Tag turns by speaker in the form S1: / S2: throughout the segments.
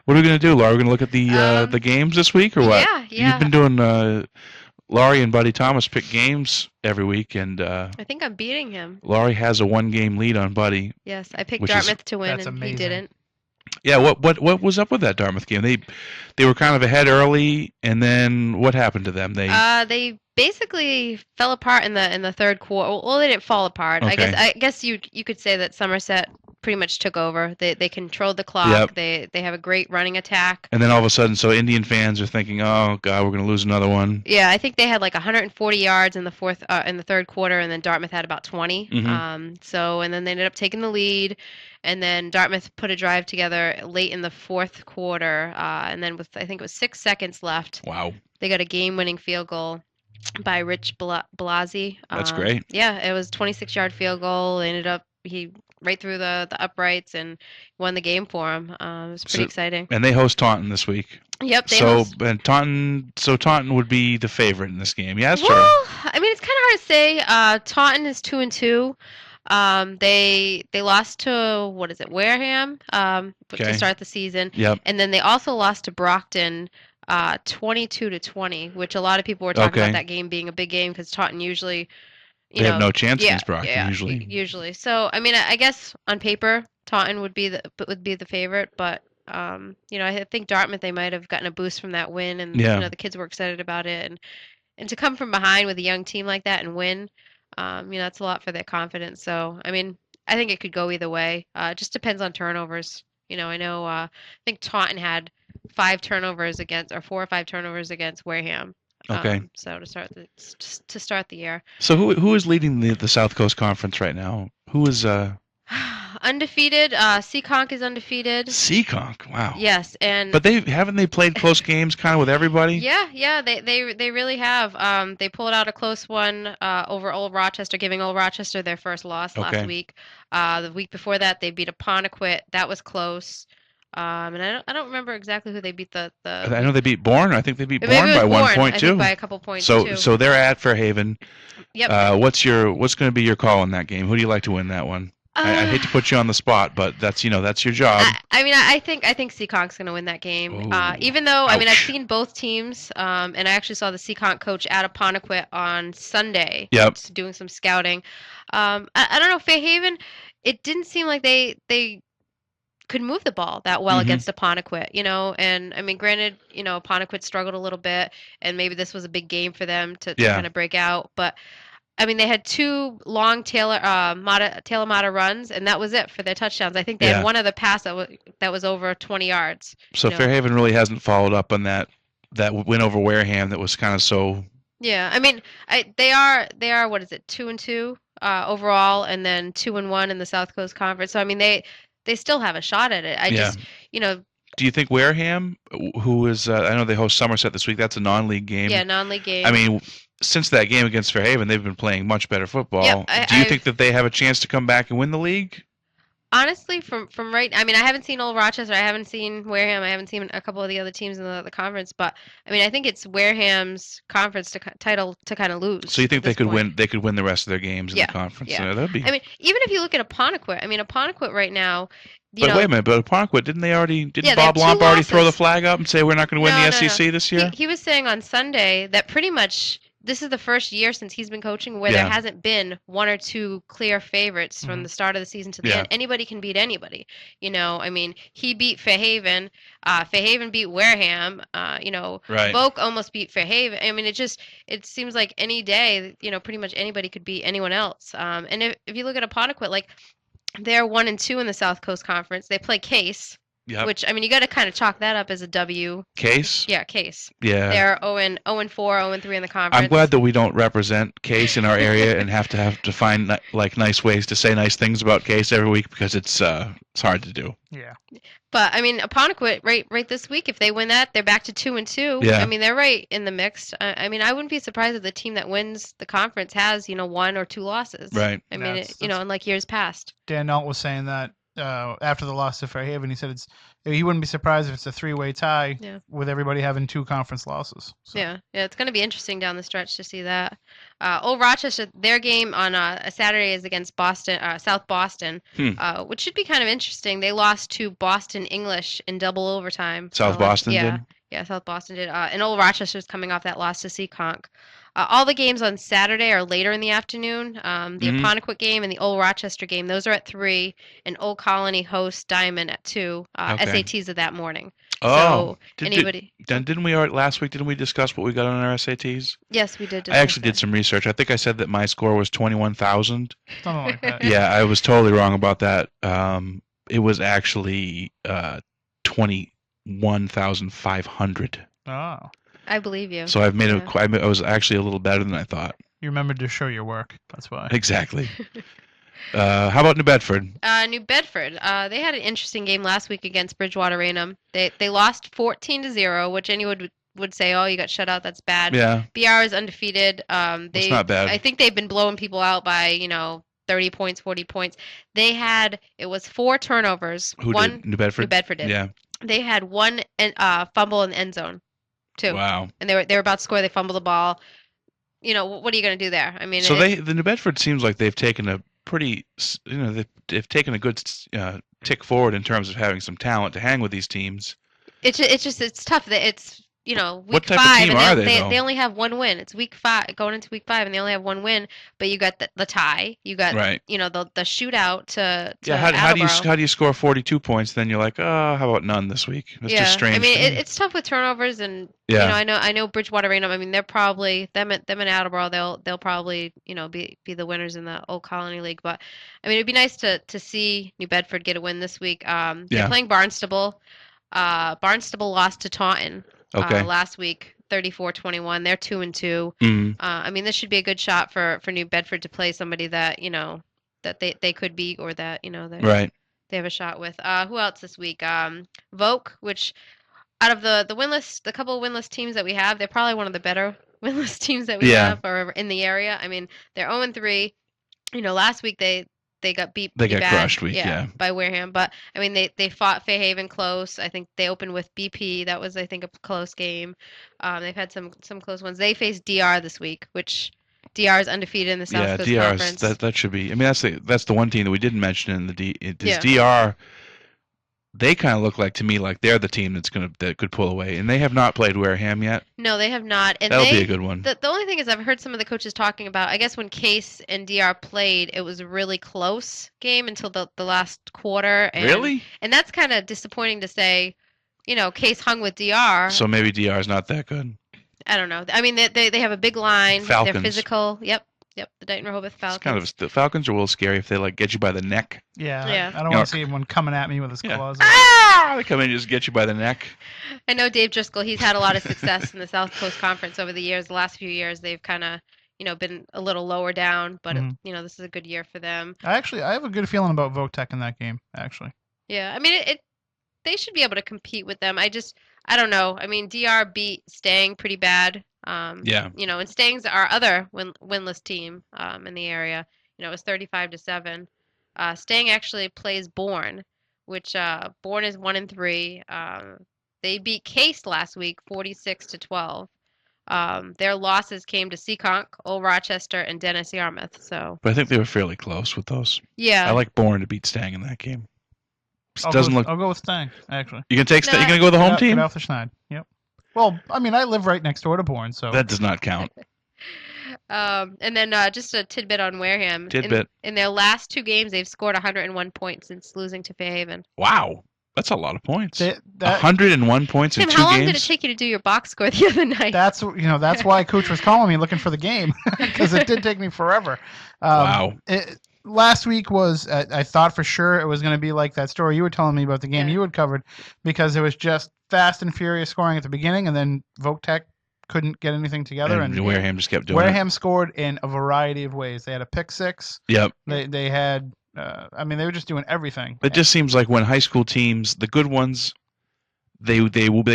S1: What are we going to do, Laura? We're going to look at the games this week, or what?
S2: Yeah,
S1: You've
S2: yeah.
S1: been doing. Laurie and Buddy Thomas pick games every week, and
S2: I think I'm beating him.
S1: Laurie has a 1-game lead on Buddy,
S2: Yes, I picked
S1: which is
S2: Dartmouth to win,
S3: That's
S2: and he
S3: amazing.
S2: didn't.
S1: yeah. What was up with that Dartmouth game? They were kind of ahead early, and then what happened to them?
S2: They basically fell apart in the third quarter. Well, they didn't fall apart.
S1: Okay.
S2: I guess you could say that Somerset pretty much took over. They controlled the clock.
S1: Yep.
S2: They have a great running attack.
S1: And then all of a sudden, so Indian fans are thinking, "Oh God, we're going to lose another one."
S2: Yeah, I think they had like 140 yards in the third quarter, and then Dartmouth had about 20. And then they ended up taking the lead, and then Dartmouth put a drive together late in the fourth quarter, and then with I think it was 6 seconds left,
S1: Wow,
S2: they got a game-winning field goal by Rich Blasi.
S1: that's great.
S2: Yeah, it was a 26-yard field goal. They ended up he right through the uprights and won the game for him. It was pretty exciting.
S1: And they host Taunton this week.
S2: Yep.
S1: And Taunton would be the favorite in this game. Yeah, that's
S2: Well,
S1: true.
S2: I mean, it's kind of hard to say. Taunton is 2-2. They lost to what is it, Wareham, to start the season.
S1: Yep.
S2: And then they also lost to Brockton, 22-20, which a lot of people were talking about that game being a big game because Taunton usually,
S1: they have no chance against Brockton usually.
S2: Usually. So I mean, I guess on paper Taunton would be the favorite, but I think Dartmouth they might have gotten a boost from that win, and the kids were excited about it, and to come from behind with a young team like that and win, that's a lot for their confidence. So I mean, I think it could go either way. It just depends on turnovers. I think Taunton had 4 or 5 turnovers against Wareham.
S1: Okay.
S2: So to start the year.
S1: So who is leading the South Coast Conference right now? Who is
S2: undefeated? Seekonk is undefeated.
S1: Seekonk, wow.
S2: Yes, and
S1: but haven't they played close games kind of with everybody?
S2: Yeah, they really have. They pulled out a close one over Old Rochester, giving Old Rochester their first loss last week. The week before that, they beat Apponequet. That was close. And I don't remember exactly who they beat
S1: I know they beat Bourne. I think they beat Bourne by 1 point
S2: I
S1: too.
S2: think by a couple points
S1: so they're at Fairhaven.
S2: Yep.
S1: What's going to be your call in that game? Who do you like to win that one? I hate to put you on the spot, but that's your job.
S2: I think Seekonk's going to win that game. Even though I've seen both teams, and I actually saw the Seekonk coach at Apponequet on Sunday.
S1: Yep.
S2: Doing some scouting. I don't know, Fairhaven. It didn't seem like they could move the ball that well against Apponequet, and I mean, granted, Apponequet struggled a little bit, and maybe this was a big game for them to kind of break out, but I mean, they had 2 long Taylor Mata runs, and that was it for their touchdowns. I think they had one other pass that was over 20 yards.
S1: So Fairhaven really hasn't followed up on that win over Wareham that was kind of so.
S2: Yeah, I mean, they are what is it, 2-2 overall, and then 2-1 in the South Coast Conference. So I mean, they still have a shot at it. Just
S1: Do you think Wareham, who is I know they host Somerset this week, that's a non-league game.
S2: Yeah, non-league game.
S1: I mean, since that game against Fairhaven, they've been playing much better football.
S2: Yep,
S1: Do you think that they have a chance to come back and win the league?
S2: Honestly, from right, I mean, I haven't seen Old Rochester, I haven't seen Wareham, I haven't seen a couple of the other teams in the conference, but I mean, I think it's Wareham's conference title to kind of lose.
S1: So you think they could win? They could win the rest of their games in the conference.
S2: Yeah.
S1: That'd be.
S2: I mean, even if you look at Apponequet, I mean, Apponequet right now.
S1: But wait a minute, but Apponequet, didn't
S2: Yeah,
S1: Bob Lomp already throw the flag up and say we're not going to win the SCC this year?
S2: He was saying on Sunday that pretty much this is the first year since he's been coaching where there hasn't been 1 or 2 clear favorites from the start of the season to the end. Anybody can beat anybody. I mean, he beat Fairhaven. Fairhaven beat Wareham. Voke almost beat Fairhaven. I mean, it seems like any day, pretty much anybody could beat anyone else. And if you look at Apponequet, like they're 1-2 in the South Coast Conference. They play Case.
S1: Yep.
S2: Which, I mean, you got to kind of chalk that up as a W.
S1: Case?
S2: Yeah, Case.
S1: Yeah.
S2: They're 0-4, 0-3 in the conference.
S1: I'm glad that we don't represent Case in our area and have to find nice ways to say nice things about Case every week because it's hard to do.
S3: Yeah.
S2: But I mean, Apponequet right this week, if they win that, they're back to 2-2.
S1: Yeah.
S2: I mean, they're right in the mix. I mean, I wouldn't be surprised if the team that wins the conference has 1 or 2 losses.
S1: Right.
S2: I mean, unlike years past.
S3: Dan Nault was saying that after the loss to Fairhaven. He said he wouldn't be surprised if it's a 3-way tie with everybody having 2 conference losses. So.
S2: Yeah, it's going to be interesting down the stretch to see that. Old Rochester, their game on a Saturday is against Boston, South Boston, which should be kind of interesting. They lost to Boston English in double overtime.
S1: South Boston did?
S2: Yeah, South Boston did. And Old Rochester's coming off that loss to Seekonk. All the games on Saturday are later in the afternoon. The Apponequet game and the Old Rochester game, those are at 3, and Old Colony hosts Diamond at 2. SATs are that morning.
S1: Oh,
S2: so
S1: didn't we last week? Didn't we discuss what we got on our SATs?
S2: Yes, we did.
S1: I actually did some research. I think I said that my score was 21,000.
S3: Something like that.
S1: Yeah, I was totally wrong about that. It was actually 21,500.
S3: Oh.
S2: I believe you.
S1: So I was actually a little better than I thought.
S3: You remembered to show your work. That's why.
S1: Exactly. How about New Bedford?
S2: New Bedford. They had an interesting game last week against Bridgewater Raynham. They lost 14-0, which anyone would say, "Oh, you got shut out. That's bad."
S1: Yeah.
S2: BR is undefeated.
S1: It's not bad.
S2: I think they've been blowing people out by 30 points, 40 points. It was 4 turnovers.
S1: Who did? New Bedford?
S2: New Bedford did.
S1: Yeah.
S2: They had 1 fumble in the end zone, too.
S1: Wow.
S2: And they were about to score. They fumbled the ball. What are you going to do there? I mean,
S1: so the New Bedford seems like they've taken a pretty, they've taken a good tick forward in terms of having some talent to hang with these teams.
S2: It's tough. It's week 5.
S1: What type of team are they?
S2: They only have 1 win. It's week 5, going into week 5, and they only have 1 win. But you got the tie. You got the shootout to
S1: how do you score 42 points? Then you're like, oh, how about none this week? It's just strange.
S2: I mean, it's tough with turnovers, and I know Bridgewater Raynham. I mean, they're probably them in Attleboro. They'll probably be the winners in the Old Colony League. But I mean, it'd be nice to see New Bedford get a win this week. They're playing Barnstable. Barnstable lost to Taunton. Last week, 34-21. They're 2-2. I mean, this should be a good shot for New Bedford to play somebody that that they could beat, or that they have a shot with. Who else this week? Voke, which out of the winless, the couple of winless teams that we have, they're probably one of the better winless teams that we have or in the area. I mean, they're 0-3. Last week they got beat.
S1: They got crushed
S2: by Wareham. But I mean, they fought Fairhaven close. I think they opened with BP. That was, I think, a close game. They've had some close ones. They face DR this week, which DR is undefeated in the SouthCoast Conference.
S1: That should be. I mean, that's the one team that we didn't mention in the DR. They kind of look like, to me, like they're the team that could pull away, and they have not played Wareham yet.
S2: No, they have not. And
S1: that'll be a good one.
S2: The only thing is, I've heard some of the coaches talking about, I guess when Case and DR played, it was a really close game until the last quarter. And,
S1: really?
S2: And that's kind of disappointing to say. Case hung with DR.
S1: So maybe DR is not that good.
S2: I don't know. I mean, they have a big line.
S1: Falcons.
S2: They're physical. Yep. The Dighton Rehoboth Falcons.
S1: The Falcons are a little scary if they get you by the neck.
S3: Yeah. I don't want to see anyone coming at me with his claws.
S1: They come in and just get you by the neck.
S2: I know Dave Driscoll. He's had a lot of success in the South Coast Conference over the years. The last few years, they've kind of been a little lower down, but this is a good year for them.
S3: I have a good feeling about Votech in that game. Actually.
S2: Yeah, I mean they should be able to compete with them. I don't know. I mean, DR beat Stang pretty bad. And Stang's our other winless team in the area. It was 35-7. Stang actually plays Bourne, which Bourne is 1-3. They beat Case last week 46-12. Their losses came to Seekonk, Old Rochester, and Dennis Yarmouth. So,
S1: but I think they were fairly close with those.
S2: Yeah,
S1: I like Bourne to beat Stang in that game.
S3: I'll go with Stang, actually.
S1: You can take Stang. You're gonna go with the home team.
S3: Get off the schneid. Yep. Well, I mean, I live right next door to Bourne, so
S1: that does not count.
S2: And then just a tidbit on Wareham. In their last 2 games, they've scored 101 points since losing to Fairhaven.
S1: Wow, that's a lot of points. 101 points in 2 games.
S2: How long did it take you to do your box score the other night?
S3: That's why Coach was calling me looking for the game, because it did take me forever.
S1: Wow.
S3: Last week was, I thought for sure it was going to be like that story you were telling me about the game you had covered, because it was just fast and furious scoring at the beginning, and then Votech couldn't get anything together. And
S1: Wareham just kept doing it.
S3: Wareham scored in a variety of ways. They had a pick six.
S1: Yep.
S3: They had, they were just doing everything.
S1: It just seems like when high school teams, the good ones, they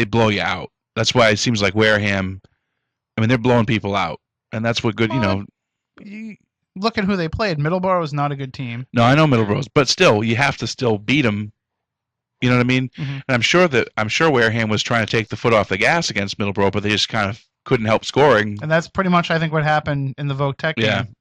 S1: blow you out. That's why it seems like Wareham, they're blowing people out. And that's what good,
S3: look at who they played. Middleborough is not a good team.
S1: No, I know Middleborough's, but still, you have to still beat them. You know what I mean?
S3: Mm-hmm.
S1: And I'm sure Wareham was trying to take the foot off the gas against Middleborough, but they just kind of couldn't help scoring.
S3: And that's pretty much, I think, what happened in the Vogue Tech game.